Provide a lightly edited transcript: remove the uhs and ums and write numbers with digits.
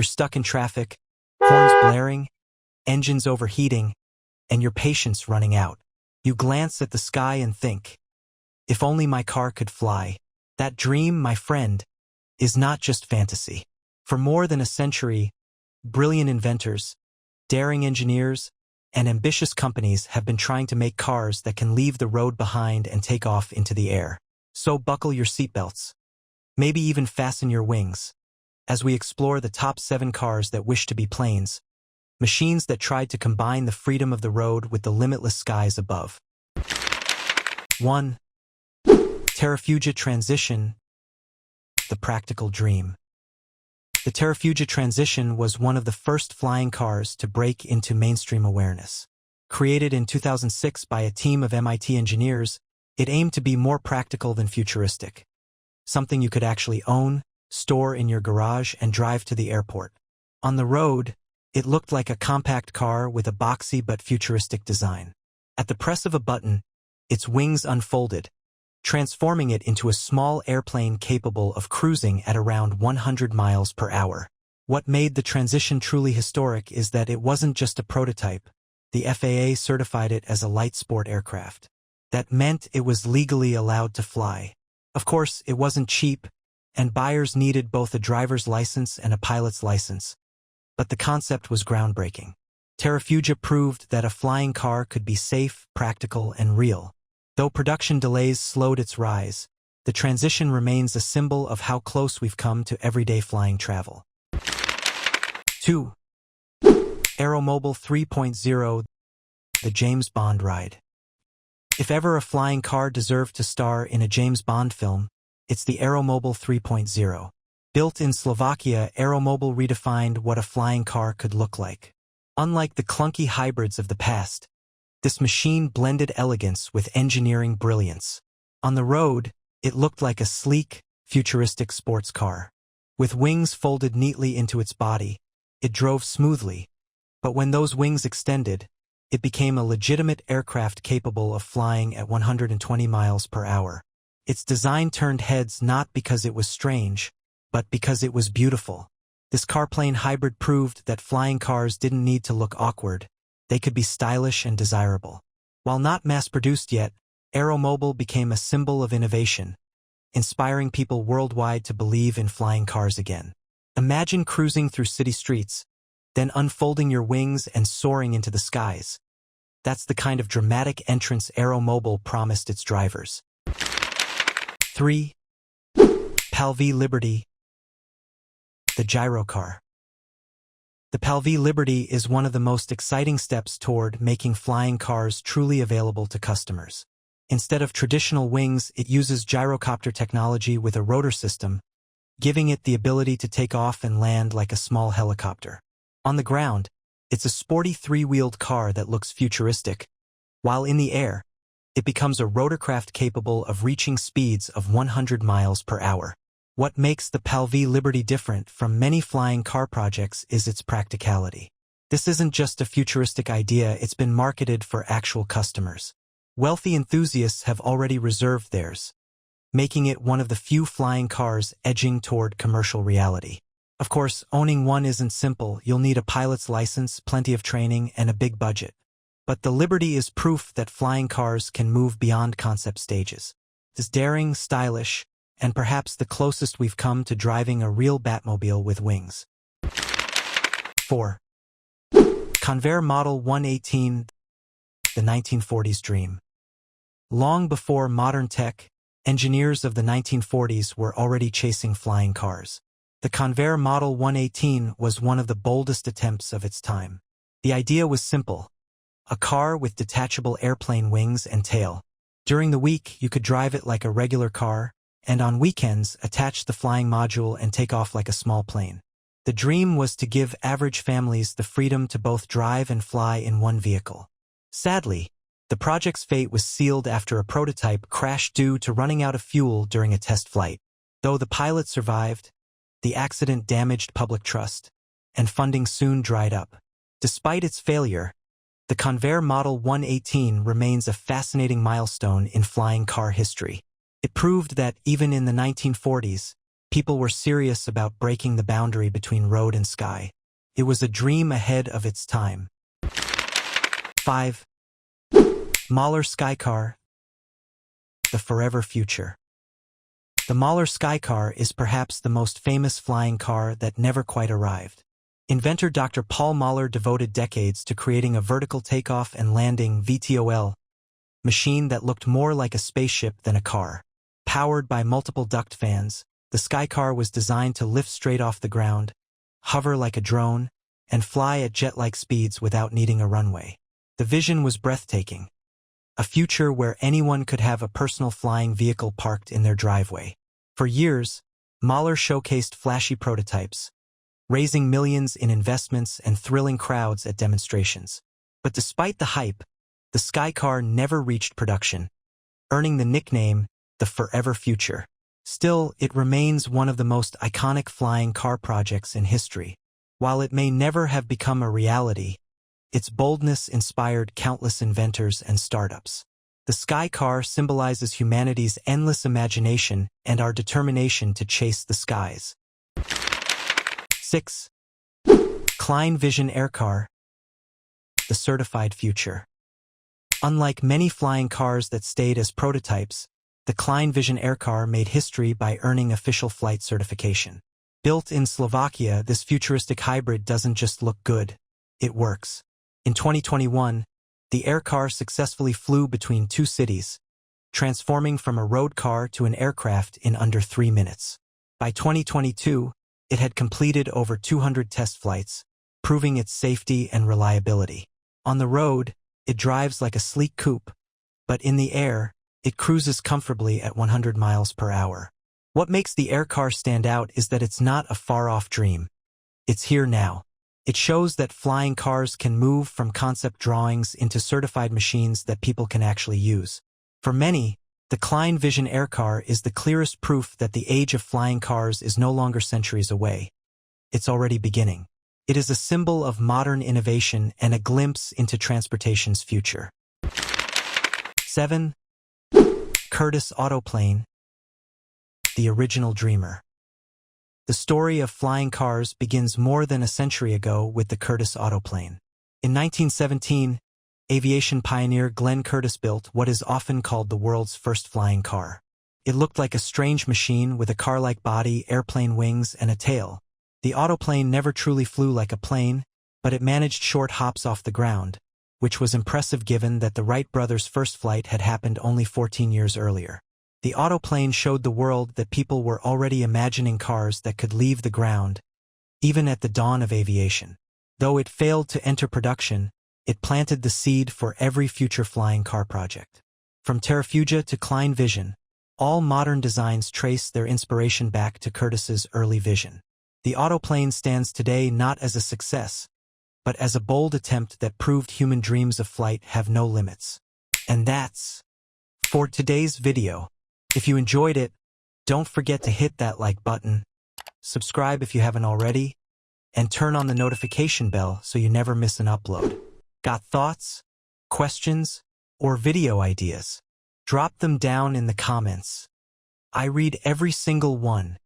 You're stuck in traffic, horns blaring, engines overheating, and your patience running out. You glance at the sky and think, if only my car could fly. That dream, my friend, is not just fantasy. For more than a century, brilliant inventors, daring engineers, and ambitious companies have been trying to make cars that can leave the road behind and take off into the air. So buckle your seatbelts. Maybe even fasten your wings, as we explore the top 7 cars that wish to be planes, machines that tried to combine the freedom of the road with the limitless skies above. 1. Terrafugia Transition, the practical dream. The Terrafugia Transition was one of the first flying cars to break into mainstream awareness. Created in 2006 by a team of MIT engineers, it aimed to be more practical than futuristic. Something you could actually own, store in your garage, and drive to the airport. On the road, it looked like a compact car with a boxy but futuristic design. At the press of a button, its wings unfolded, transforming it into a small airplane capable of cruising at around 100 miles per hour. What made the transition truly historic is that it wasn't just a prototype. The FAA certified it as a light sport aircraft. That meant it was legally allowed to fly. Of course, it wasn't cheap, and buyers needed both a driver's license and a pilot's license. But the concept was groundbreaking. Terrafugia proved that a flying car could be safe, practical, and real. Though production delays slowed its rise, the transition remains a symbol of how close we've come to everyday flying travel. 2. AeroMobil 3.0, the James Bond ride. If ever a flying car deserved to star in a James Bond film, it's the AeroMobil 3.0. Built in Slovakia, AeroMobil redefined what a flying car could look like. Unlike the clunky hybrids of the past, this machine blended elegance with engineering brilliance. On the road, it looked like a sleek, futuristic sports car. With wings folded neatly into its body, it drove smoothly. But when those wings extended, it became a legitimate aircraft capable of flying at 120 miles per hour. Its design turned heads not because it was strange, but because it was beautiful. This car-plane hybrid proved that flying cars didn't need to look awkward. They could be stylish and desirable. While not mass-produced yet, AeroMobil became a symbol of innovation, inspiring people worldwide to believe in flying cars again. Imagine cruising through city streets, then unfolding your wings and soaring into the skies. That's the kind of dramatic entrance AeroMobil promised its drivers. 3. PAL-V Liberty, the gyrocar. The PAL-V Liberty is one of the most exciting steps toward making flying cars truly available to customers. Instead of traditional wings, it uses gyrocopter technology with a rotor system, giving it the ability to take off and land like a small helicopter. On the ground, it's a sporty 3-wheeled car that looks futuristic, while in the air, it becomes a rotorcraft capable of reaching speeds of 100 miles per hour. What makes the PAL-V Liberty different from many flying car projects is its practicality. This isn't just a futuristic idea, it's been marketed for actual customers. Wealthy enthusiasts have already reserved theirs, making it one of the few flying cars edging toward commercial reality. Of course, owning one isn't simple. You'll need a pilot's license, plenty of training, and a big budget. But the Liberty is proof that flying cars can move beyond concept stages. It's daring, stylish, and perhaps the closest we've come to driving a real Batmobile with wings. 4. Convair Model 118, the 1940s dream. Long before modern tech, engineers of the 1940s were already chasing flying cars. The Convair Model 118 was one of the boldest attempts of its time. The idea was simple: a car with detachable airplane wings and tail. During the week, you could drive it like a regular car, and on weekends, attach the flying module and take off like a small plane. The dream was to give average families the freedom to both drive and fly in one vehicle. Sadly, the project's fate was sealed after a prototype crashed due to running out of fuel during a test flight. Though the pilot survived, the accident damaged public trust, and funding soon dried up. Despite its failure, the Convair Model 118 remains a fascinating milestone in flying car history. It proved that even in the 1940s, People were serious about breaking the boundary between road and sky. It was a dream ahead of its time. 5. Moller Skycar, the forever future. The Moller Skycar is perhaps the most famous flying car that never quite arrived. Inventor Dr. Paul Moller devoted decades to creating a vertical takeoff and landing (VTOL) machine that looked more like a spaceship than a car. Powered by multiple duct fans, the Skycar was designed to lift straight off the ground, hover like a drone, and fly at jet-like speeds without needing a runway. The vision was breathtaking. A future where anyone could have a personal flying vehicle parked in their driveway. For years, Moller showcased flashy prototypes, raising millions in investments and thrilling crowds at demonstrations. But despite the hype, the Skycar never reached production, earning the nickname the Forever Future. Still, it remains one of the most iconic flying car projects in history. While it may never have become a reality, its boldness inspired countless inventors and startups. The Skycar symbolizes humanity's endless imagination and our determination to chase the skies. 6. Klein Vision AirCar, the certified future. Unlike many flying cars that stayed as prototypes, the Klein Vision AirCar made history by earning official flight certification. Built in Slovakia, this futuristic hybrid doesn't just look good, it works. In 2021, the AirCar successfully flew between two cities, transforming from a road car to an aircraft in under 3 minutes. By 2022, it had completed over 200 test flights, proving its safety and reliability. On the road, it drives like a sleek coupe, but in the air, it cruises comfortably at 100 miles per hour. What makes the AirCar stand out is that it's not a far-off dream. It's here now. It shows that flying cars can move from concept drawings into certified machines that people can actually use. For many, the Klein Vision AirCar is the clearest proof that the age of flying cars is no longer centuries away. It's already beginning. It is a symbol of modern innovation and a glimpse into transportation's future. 7. Curtiss Autoplane, the original dreamer. The story of flying cars begins more than a century ago with the Curtiss Autoplane. In 1917, aviation pioneer Glenn Curtiss built what is often called the world's first flying car. It looked like a strange machine with a car-like body, airplane wings, and a tail. The autoplane never truly flew like a plane, but it managed short hops off the ground, which was impressive given that the Wright brothers' first flight had happened only 14 years earlier. The autoplane showed the world that people were already imagining cars that could leave the ground, even at the dawn of aviation. Though it failed to enter production, it planted the seed for every future flying car project. From Terrafugia to Klein Vision, all modern designs trace their inspiration back to Curtiss's early vision. The autoplane stands today not as a success, but as a bold attempt that proved human dreams of flight have no limits. And that's for today's video. If you enjoyed it, don't forget to hit that like button, subscribe if you haven't already, and turn on the notification bell so you never miss an upload. Got thoughts, questions, or video ideas? Drop them down in the comments. I read every single one,